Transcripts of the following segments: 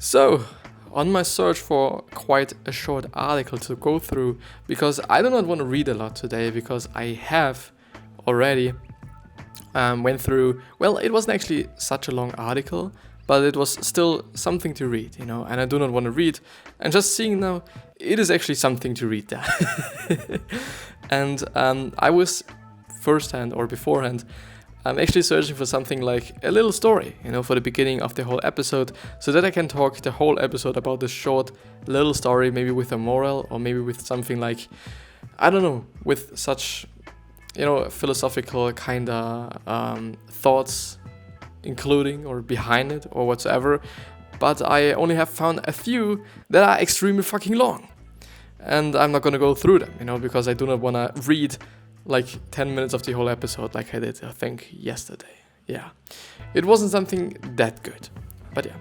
So, on my search for quite a short article to go through, because I do not want to read a lot today, because I have already went through, well, it wasn't actually such a long article, but it was still something to read, and I do not want to read, and just seeing now, it is actually something to read there. And I was beforehand, I'm actually searching for something like a little story, for the beginning of the whole episode, so that I can talk the whole episode about this short little story, maybe with a moral, or maybe with something like, I don't know, with such, philosophical kind of thoughts including or behind it or whatsoever. But I only have found a few that are extremely fucking long. And I'm not gonna go through them, because I do not wanna read like 10 minutes of the whole episode like I did, I think, yesterday. Yeah, it wasn't something that good. But yeah,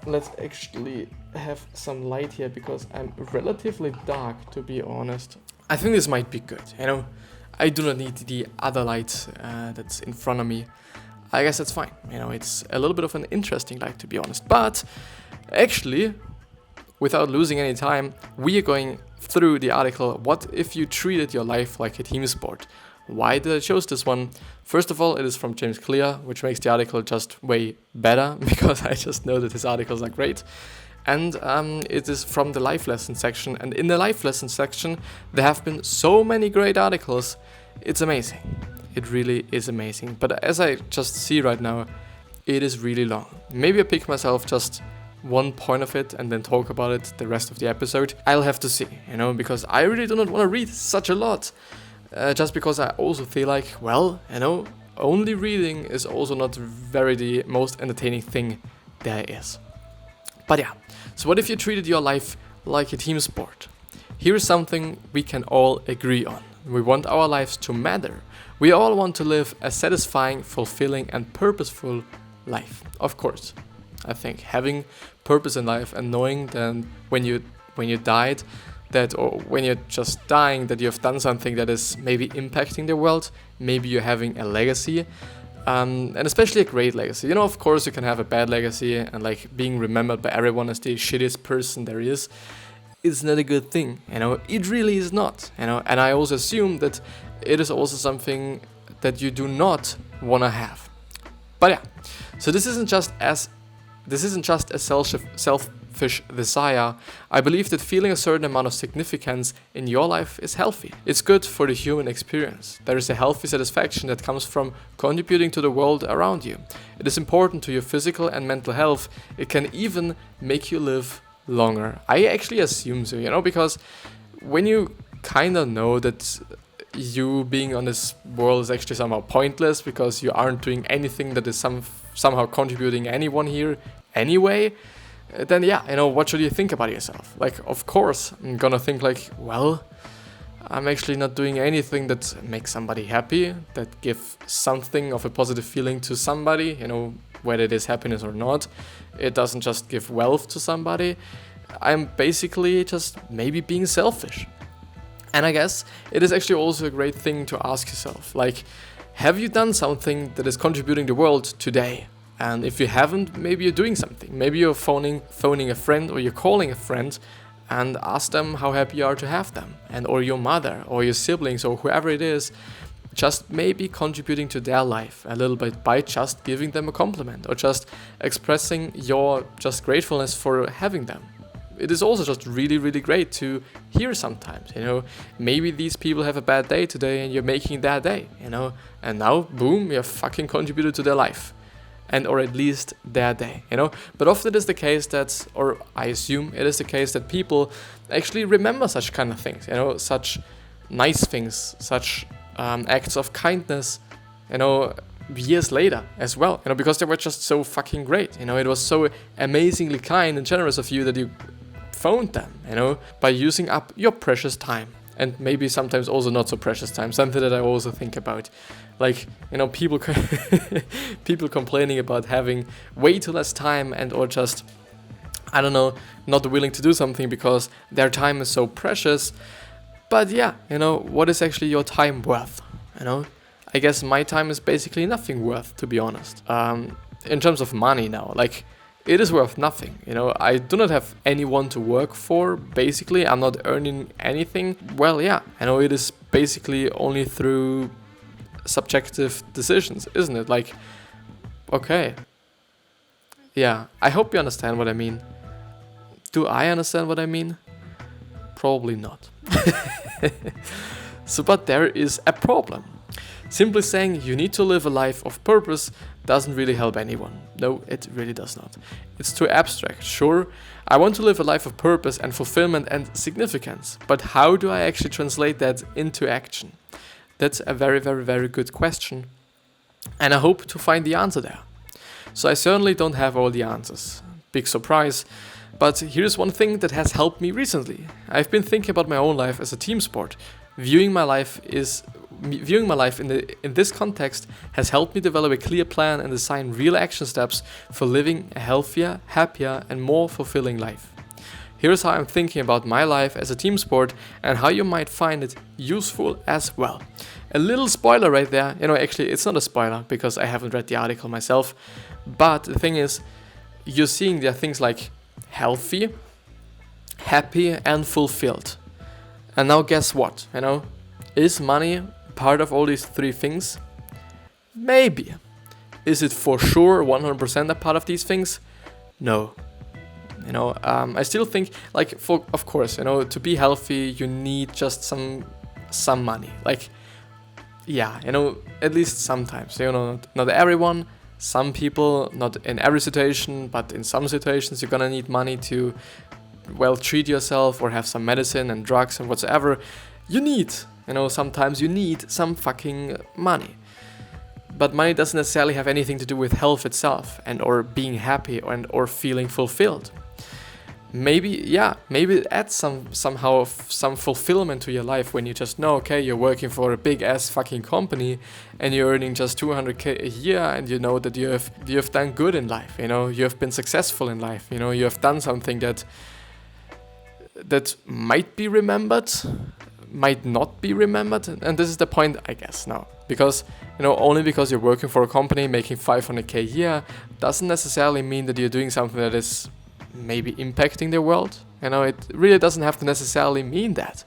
let's actually have some light here because I'm relatively dark, to be honest. I think this might be good, I do not need the other light that's in front of me. I guess that's fine, it's a little bit of an interesting light, to be honest. But actually, without losing any time, we are going through the article, what if you treated your life like a team sport? Why did I choose this one? First of all, it is from James Clear, which makes the article just way better, because I just know that his articles are great. And it is from the life lesson section, and in the life lesson section, there have been so many great articles, it's amazing. It really is amazing. But as I just see right now, it is really long. Maybe I pick myself just one point of it and then talk about it the rest of the episode. I'll have to see, because I really do not want to read such a lot. Just because I also feel like, well, only reading is also not very the most entertaining thing there is. But yeah, so what if you treated your life like a team sport? Here is something we can all agree on. We want our lives to matter. We all want to live a satisfying, fulfilling and purposeful life. Of course, I think having purpose in life and knowing that when you died, or when you're just dying, that you have done something that is maybe impacting the world, maybe you're having a legacy, and especially a great legacy. Of course you can have a bad legacy and like being remembered by everyone as the shittiest person there is. It's not a good thing, it really is not, and I also assume that it is also something that you do not want to have. But yeah, so this isn't just a selfish desire. I believe that feeling a certain amount of significance in your life is healthy. It's good for the human experience. There is a healthy satisfaction that comes from contributing to the world around you. It is important to your physical and mental health. It can even make you live longer. I actually assume so, because when you kind of know that you being on this world is actually somehow pointless because you aren't doing anything that is somehow contributing anyone here anyway, then yeah, what should you think about yourself? Like, of course, I'm gonna think like, well, I'm actually not doing anything that makes somebody happy, that gives something of a positive feeling to somebody, whether it is happiness or not. It doesn't just give wealth to somebody. I'm basically just maybe being selfish. And I guess it is actually also a great thing to ask yourself, like, have you done something that is contributing to the world today? And if you haven't, maybe you're doing something. Maybe you're phoning a friend, or you're calling a friend and ask them how happy you are to have them, or your mother or your siblings or whoever it is, just maybe contributing to their life a little bit by just giving them a compliment or just expressing your just gratefulness for having them. It is also just really, really great to hear sometimes, maybe these people have a bad day today and you're making their day, and now, boom, you have fucking contributed to their life. Or at least their day, But often it is the case that, or I assume it is the case that people actually remember such kind of things, such nice things, such acts of kindness, years later as well, because they were just so fucking great, It was so amazingly kind and generous of you that you phoned them, by using up your precious time. And maybe sometimes also not so precious time, something that I also think about. Like, people people complaining about having way too less time or just, I don't know, not willing to do something because their time is so precious. But yeah, what is actually your time worth? I guess my time is basically nothing worth, to be honest. In terms of money now, like, it is worth nothing. I do not have anyone to work for, basically. I'm not earning anything. Well, yeah, I know it is basically only through subjective decisions, isn't it? Like, okay. Yeah, I hope you understand what I mean. Do I understand what I mean? Probably not. But there is a problem. Simply saying you need to live a life of purpose doesn't really help anyone. No, it really does not. It's too abstract. Sure, I want to live a life of purpose and fulfillment and significance, but how do I actually translate that into action? That's a very, very, very good question, and I hope to find the answer there. So I certainly don't have all the answers. Big surprise. But here's one thing that has helped me recently. I've been thinking about my own life as a team sport. Viewing my life in this context has helped me develop a clear plan and design real action steps for living a healthier, happier, and more fulfilling life. Here's how I'm thinking about my life as a team sport and how you might find it useful as well. A little spoiler right there. Actually, it's not a spoiler because I haven't read the article myself. But the thing is, you're seeing there things like healthy, happy, and fulfilled. And now guess what? Is money part of all these three things? Maybe. Is it for sure 100% a part of these things? No. I still think, of course, to be healthy, you need just some money. At least sometimes. Not everyone. Some people, not in every situation, but in some situations, you're gonna need money to, treat yourself or have some medicine and drugs and whatsoever. Sometimes you need some fucking money. But money doesn't necessarily have anything to do with health itself or being happy or feeling fulfilled. Maybe it adds somehow some fulfillment to your life when you just know, okay, you're working for a big ass fucking company and you're earning just 200k a year, and you know that you have done good in life. You have been successful in life. You have done something that might be remembered, might not be remembered, and this is the point, I guess, now. Because only because you're working for a company making 500k a year doesn't necessarily mean that you're doing something that is maybe impacting the world. It really doesn't have to necessarily mean that.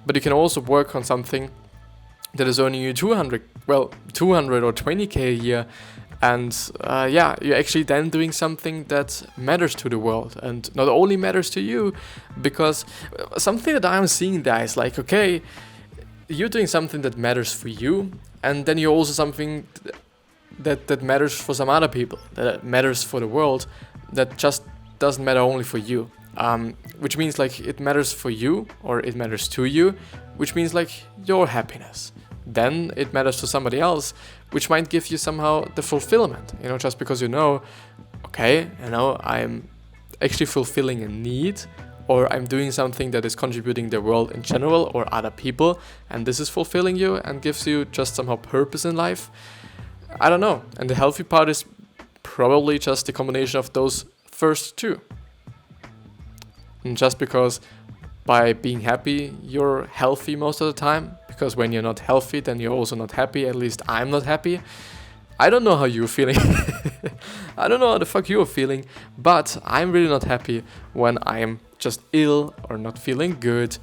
But you can also work on something that is earning you 200 or 20k a year, and you're actually then doing something that matters to the world, and not only matters to you, because something that I'm seeing there is like, okay, you're doing something that matters for you, and then you're also something that matters for some other people, that matters for the world, that just doesn't matter only for you, which means it matters for you, or it matters to you, which means your happiness. Then it matters to somebody else, which might give you somehow the fulfillment, just because okay, I'm actually fulfilling a need, or I'm doing something that is contributing the world in general or other people, and this is fulfilling you and gives you just somehow purpose in life. I don't know. And the healthy part is probably just the combination of those first two. And just because by being happy, you're healthy most of the time, because when you're not healthy, then you're also not happy. At least I'm not happy. I don't know how you're feeling. I don't know how the fuck you're feeling, but I'm really not happy when I'm just ill or not feeling good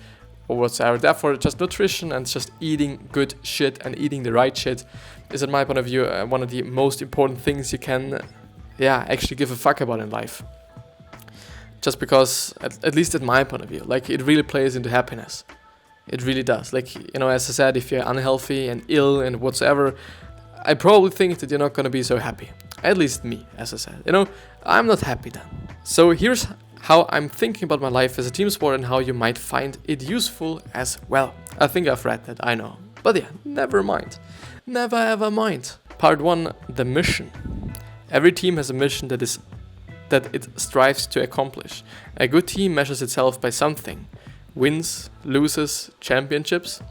or whatsoever. Therefore, just nutrition and just eating good shit and eating the right shit is, in my point of view, one of the most important things you can actually give a fuck about in life. Just because, at least in my point of view, it really plays into happiness. It really does. As I said, if you're unhealthy and ill and whatsoever, I probably think that you're not going to be so happy. At least me, as I said. I'm not happy then. So here's how I'm thinking about my life as a team sport and how you might find it useful as well. I think I've read that, I know. But yeah, never mind. Never ever mind. Part 1, the mission. Every team has a mission that it strives to accomplish. A good team measures itself by something. Wins, loses, championships.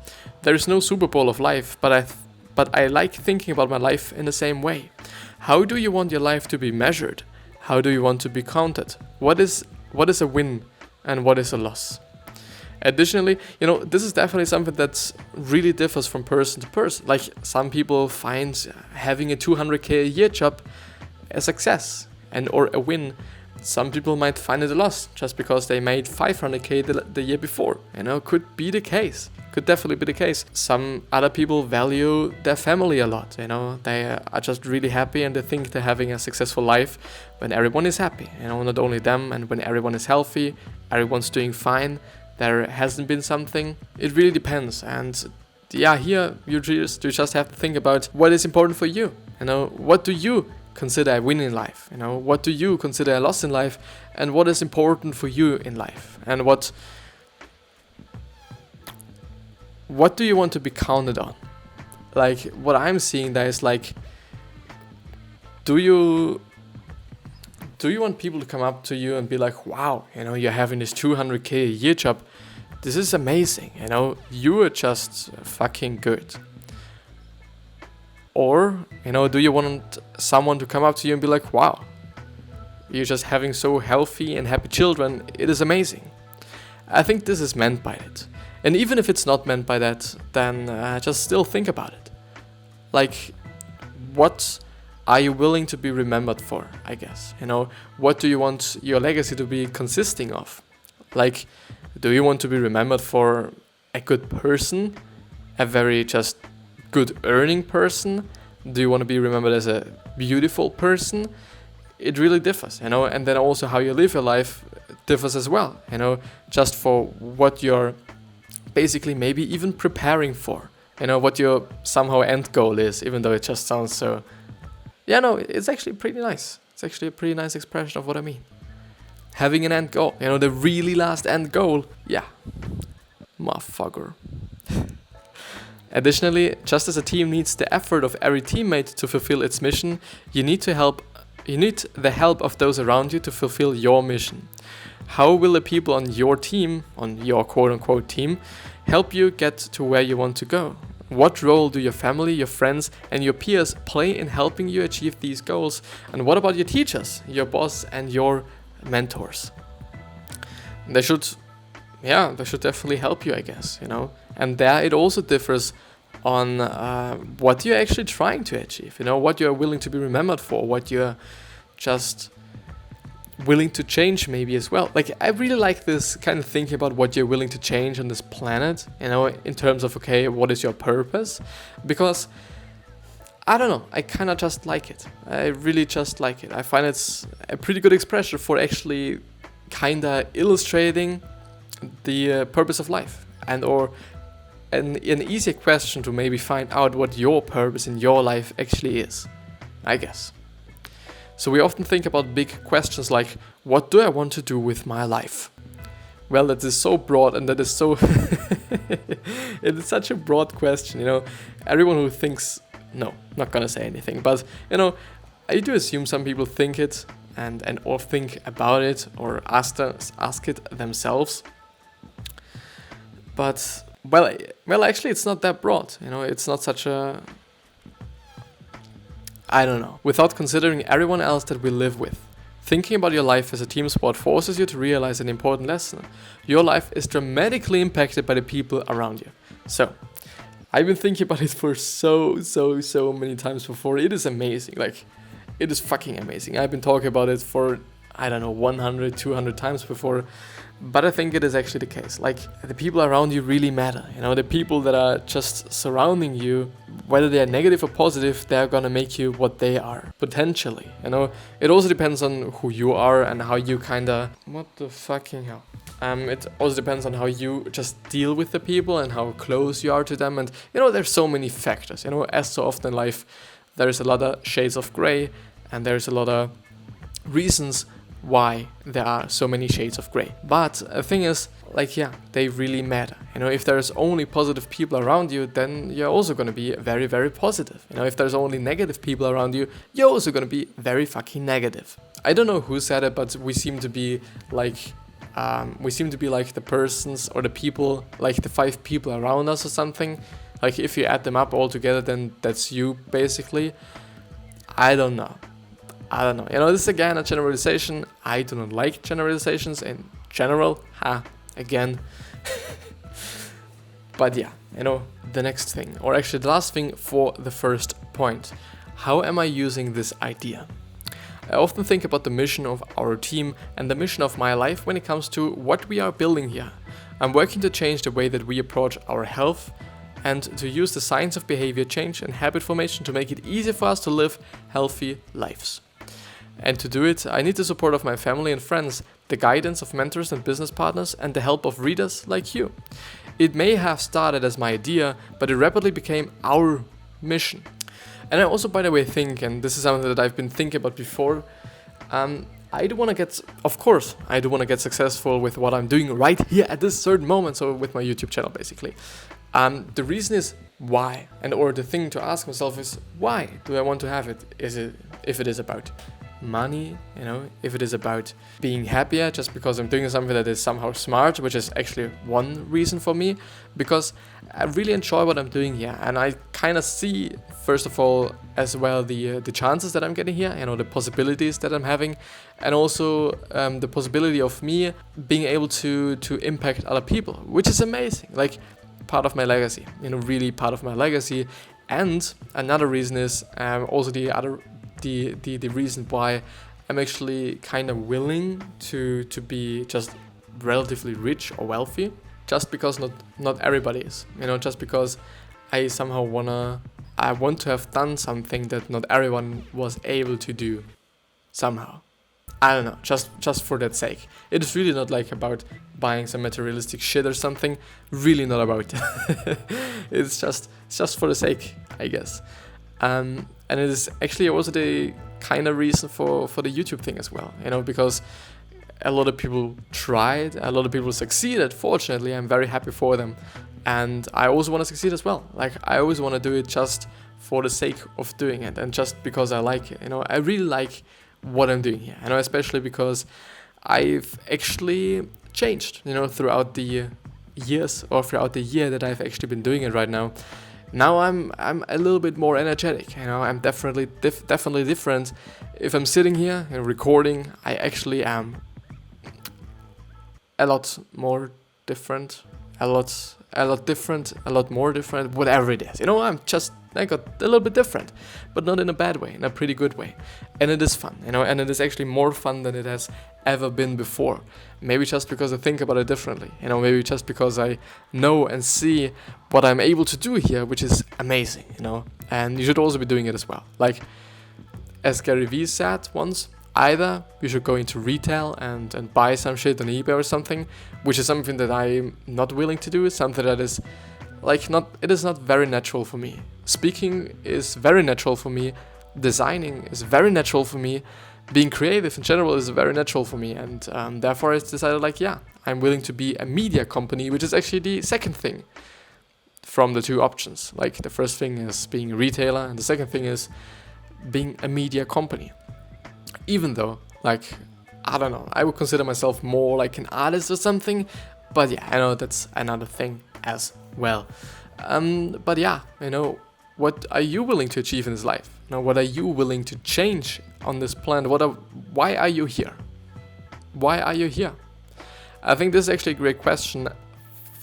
There is no Super Bowl of life, but I like thinking about my life in the same way. How do you want your life to be measured? How do you want to be counted? What is a win and what is a loss? Additionally, this is definitely something that really differs from person to person. Some people find having a 200k a year job a success or a win, Some people might find it a loss just because they made 500k the year before. Could be the case. Could definitely be the case. Some other people value their family a lot. They are just really happy and they think they're having a successful life when everyone is happy. Not only them, and when everyone is healthy, everyone's doing fine. There hasn't been something. It really depends. And yeah, here you just have to think about what is important for you. What do you consider a win in life? What do you consider a loss in life? And what is important for you in life? And what do you want to be counted on? Like, what I'm seeing there is like, do you want people to come up to you and be like, wow, you're having this 200k a year job. This is amazing. You are just fucking good. Or, do you want someone to come up to you and be like, wow, you're just having so healthy and happy children. It is amazing. I think this is meant by it. And even if it's not meant by that, then just still think about it. Like, what are you willing to be remembered for, I guess? What do you want your legacy to be consisting of? Like, do you want to be remembered for a good person? A very just good earning person? Do you want to be remembered as a beautiful person? It really differs, and then also how you live your life differs as well, just for what you're basically maybe even preparing for, what your somehow end goal is, even though it just sounds so, it's actually pretty nice. It's actually a pretty nice expression of what I mean. Having an end goal, the really last end goal, yeah, motherfucker. Additionally, just as a team needs the effort of every teammate to fulfill its mission, you need the help of those around you to fulfill your mission. How will the people on your team, on your quote-unquote team, help you get to where you want to go? What role do your family, your friends, and your peers play in helping you achieve these goals? And what about your teachers, your boss, and your mentors? They should definitely help you, I guess, And there it also differs on what you're actually trying to achieve, what you're willing to be remembered for, what you're just willing to change maybe as well. Like, I really like this kind of thinking about what you're willing to change on this planet, in terms of, okay, what is your purpose? Because, I don't know, I kind of just like it. I really just like it. I find it's a pretty good expression for actually kind of illustrating the purpose of life, or an easier question to maybe find out what your purpose in your life actually is, I guess. So we often think about big questions like, what do I want to do with my life? Well, that is so broad, and that is so it is such a broad question, Everyone who thinks, no, not gonna say anything, but I do assume some people think it and or think about it or ask it themselves. But well, actually, it's not that broad. It's not such a, I don't know. Without considering everyone else that we live with, thinking about your life as a team sport forces you to realize an important lesson. Your life is dramatically impacted by the people around you. So, I've been thinking about it for so many times before. It is amazing. Like, it is fucking amazing. I've been talking about it for, 100, 200 times before. But I think it is actually the case. Like, the people around you really matter. The people that are just surrounding you, whether they are negative or positive, they're gonna make you what they are, potentially. It also depends on who you are and how you kinda, what the fucking hell. It also depends on how you just deal with the people and how close you are to them. And, there's so many factors. As so often in life, there is a lot of shades of gray, and there's a lot of reasons why there are so many shades of gray. But the thing is, they really matter. If there's only positive people around you, then you're also going to be very, very positive. if there's only negative people around you, you're also going to be very fucking negative. I don't know who said it, but we seem to be like the persons or the people, like the 5 people around us or something. Like, if you add them up all together, then that's you, basically. I don't know. This is again a generalization. I do not like generalizations in general. Again. But yeah, the next thing, or actually the last thing for the first point. How am I using this idea? I often think about the mission of our team and the mission of my life when it comes to what we are building here. I'm working to change the way that we approach our health and to use the science of behavior change and habit formation to make it easier for us to live healthy lives. And to do it, I need the support of my family and friends, the guidance of mentors and business partners, and the help of readers like you. It may have started as my idea, but it rapidly became our mission. And I also, by the way, think, and this is something that I've been thinking about before, I do want to get, of course, I do want to get successful with what I'm doing right here at this certain moment, so with my YouTube channel basically. The reason is why, or the thing to ask myself is, why do I want to have it? If it is about money, if it is about being happier just because I'm doing something that is somehow smart, which is actually one reason for me, because I really enjoy what I'm doing here, and I kind of see, first of all, as well the chances that I'm getting here, the possibilities that I'm having, and also the possibility of me being able to impact other people, which is amazing, like part of my legacy, really part of my legacy. And another reason is also the reason why I'm actually kind of willing to be just relatively rich or wealthy, just because not everybody is, just because I somehow want to have done something that not everyone was able to do somehow. I don't know, just for that sake. It is really not like about buying some materialistic shit or something, really not about that. It's just for the sake, I guess. And it is actually also the kind of reason for the YouTube thing as well, because a lot of people tried, a lot of people succeeded. Fortunately, I'm very happy for them. And I also want to succeed as well. Like, I always want to do it just for the sake of doing it and just because I like it. I really like what I'm doing here, especially because I've actually changed, throughout the years or throughout the year that I've actually been doing it right now. Now I'm a little bit more energetic, I'm definitely different. If I'm sitting here and recording, I actually am a lot more different, a lot different, a lot more different, whatever it is. I got a little bit different, but not in a bad way, in a pretty good way. And it is fun, and it is actually more fun than it has ever been before. Maybe just because I think about it differently, maybe just because I know and see what I'm able to do here, which is amazing, and you should also be doing it as well. Like, as Gary Vee said once, either you should go into retail and buy some shit on eBay or something, which is something that I'm not willing to do, something that is it is not very natural for me. Speaking is very natural for me. Designing is very natural for me. Being creative in general is very natural for me. And therefore I decided I'm willing to be a media company, which is actually the second thing from the two options. Like, the first thing is being a retailer and the second thing is being a media company. Even though, I don't know, I would consider myself more like an artist or something. But yeah, I know that's another thing as well. But yeah, what are you willing to achieve in this life? What are you willing to change on this planet? Why are you here? Why are you here? I think this is actually a great question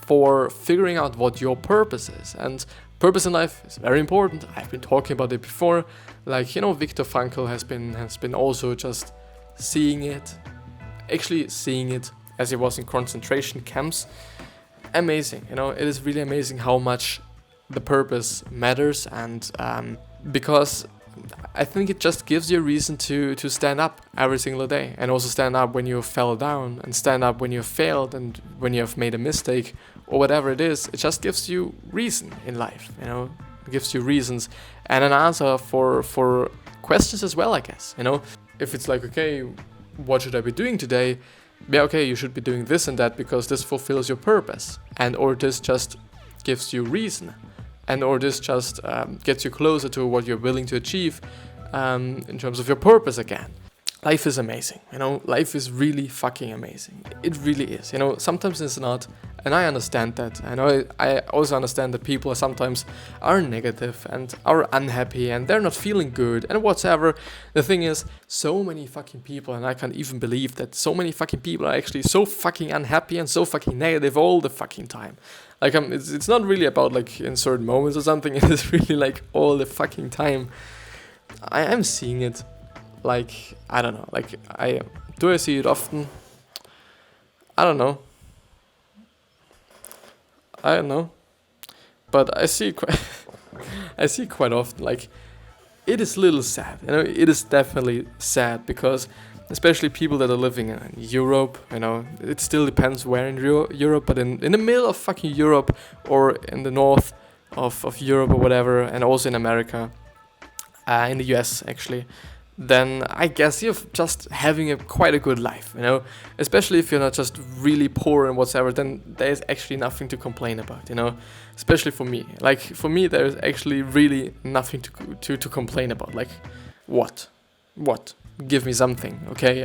for figuring out what your purpose is. And purpose in life is very important. I've been talking about it before. Viktor Frankl has been also just seeing it as he was in concentration camps. Amazing, it is really amazing how much the purpose matters, and because I think it just gives you a reason to stand up every single day, and also stand up when you fell down, and stand up when you failed, and when you have made a mistake, or whatever it is. It just gives you reason in life, it gives you reasons and an answer for questions as well, I guess. If it's okay, what should I be doing today? Yeah, okay, you should be doing this and that because this fulfills your purpose, or this just gives you reason, or this just gets you closer to what you're willing to achieve in terms of your purpose again. Life is amazing, life is really fucking amazing. It really is, sometimes it's not, and I understand that. I also understand that people sometimes are negative and are unhappy and they're not feeling good and whatever. The thing is, so many fucking people, and I can't even believe that so many fucking people are actually so fucking unhappy and so fucking negative all the fucking time. It's not really about in certain moments or something, it is really all the fucking time. I am seeing it Like, I don't know. Like, I see it often? I don't know. But I see it quite often. Like, it is a little sad. It is definitely sad because, especially people that are living in Europe, it still depends where in Europe, but in the middle of fucking Europe or in the north of Europe or whatever, and also in America, in the US actually, then I guess you're just having quite a good life, especially if you're not just really poor and whatever, then there's actually nothing to complain about, especially for me. Like, for me, there's actually really nothing to complain about. Like, what? Give me something, okay?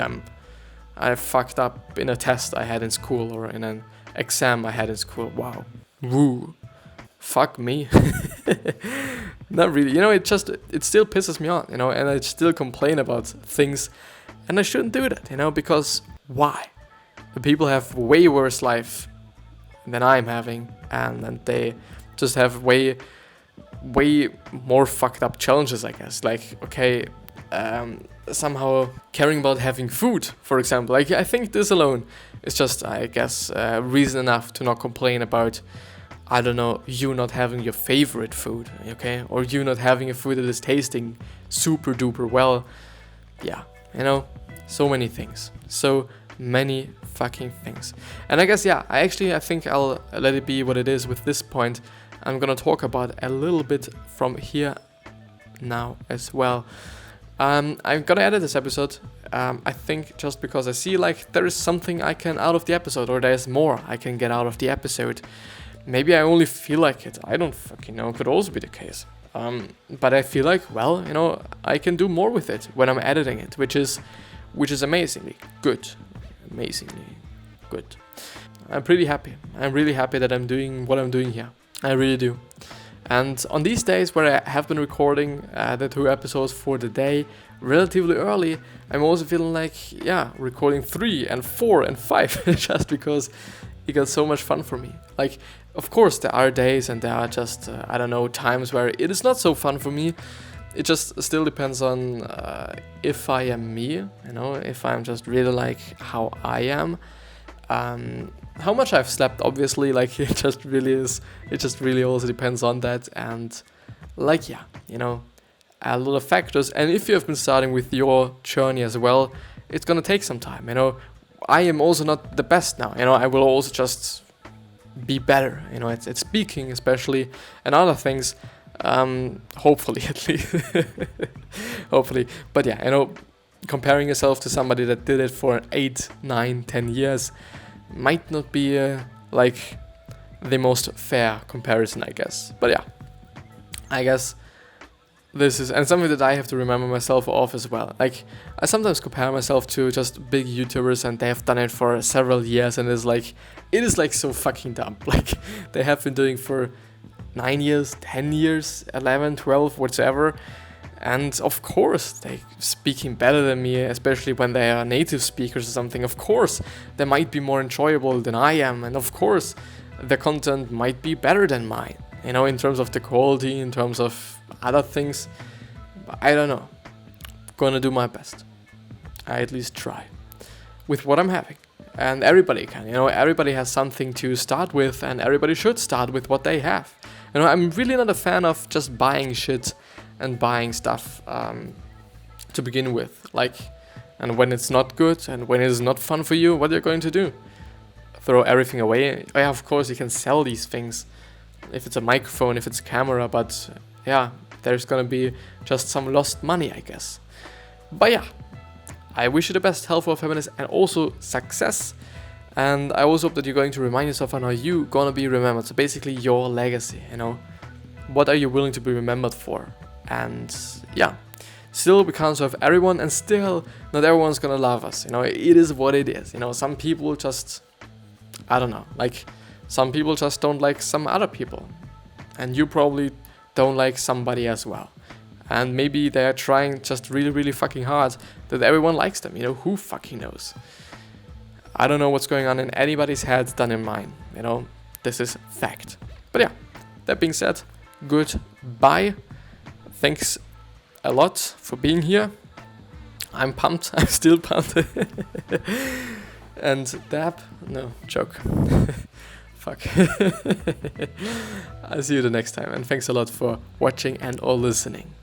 I fucked up in a test I had in school or in an exam I had in school. Wow. Woo. Fuck me. Not really. It still pisses me on, and I still complain about things, and I shouldn't do that, because why? The people have way worse life than I'm having, and they just have way more fucked up challenges, I guess. Like, okay, somehow caring about having food, for example. Like, I think this alone is just, I guess, reason enough to not complain about, I don't know, you not having your favorite food, okay? Or you not having a food that is tasting super duper well. Yeah, so many things. So many fucking things. And I guess, yeah, I think I'll let it be what it is with this point. I'm gonna talk about a little bit from here now as well. I'm gonna edit this episode, I think, just because I see like there is something I can out of the episode, or there's more I can get out of the episode. Maybe I only feel like it. I don't fucking know. Could also be the case. But I feel like, well, I can do more with it when I'm editing it, which is amazingly good. Amazingly good. I'm pretty happy. I'm really happy that I'm doing what I'm doing here. I really do. And on these days where I have been recording the 2 episodes for the day relatively early, I'm also feeling like, recording 3 and 4 and 5 just because it got so much fun for me. Like, of course, there are days and there are just, times where it is not so fun for me. It just still depends on if I am me, if I'm just really like how I am. How much I've slept, obviously, like, it just really also depends on that. And, like, a lot of factors. And if you have been starting with your journey as well, it's gonna take some time, I am also not the best now, I will also just be better, it's speaking especially, and other things, hopefully at least, hopefully. But yeah, comparing yourself to somebody that did it for 8, 9, 10 years might not be like the most fair comparison, I guess. But yeah, I guess this is, and something that I have to remember myself of as well. Like, I sometimes compare myself to just big YouTubers, and they have done it for several years, and it is like so fucking dumb. Like, they have been doing for 9 years, 10 years, 11, 12, whatever. And of course, they're speaking better than me, especially when they are native speakers or something. Of course, they might be more enjoyable than I am, and of course, the content might be better than mine. In terms of the quality, in terms of other things. But I don't know. Gonna do my best. I at least try. With what I'm having. And everybody can, everybody has something to start with, and everybody should start with what they have. I'm really not a fan of just buying shit and buying stuff to begin with. Like, and when it's not good and when it is not fun for you, what are you going to do? Throw everything away? Yeah, of course you can sell these things. If it's a microphone, if it's a camera, but yeah, there's gonna be just some lost money, I guess. But yeah, I wish you the best health, wealth, happiness, and also success. And I also hope that you're going to remind yourself on how you gonna be remembered. So basically your legacy, what are you willing to be remembered for? And yeah, still we can't serve everyone, and still not everyone's gonna love us. It is what it is. Some people just, I don't know, like, some people just don't like some other people, and you probably don't like somebody as well. And maybe they're trying just really, really fucking hard that everyone likes them. Who fucking knows? I don't know what's going on in anybody's head than in mine. This is fact. But yeah, that being said, goodbye. Thanks a lot for being here. I'm pumped. I'm still pumped. And dab? No, joke. Fuck. I'll see you the next time, and thanks a lot for watching and or listening.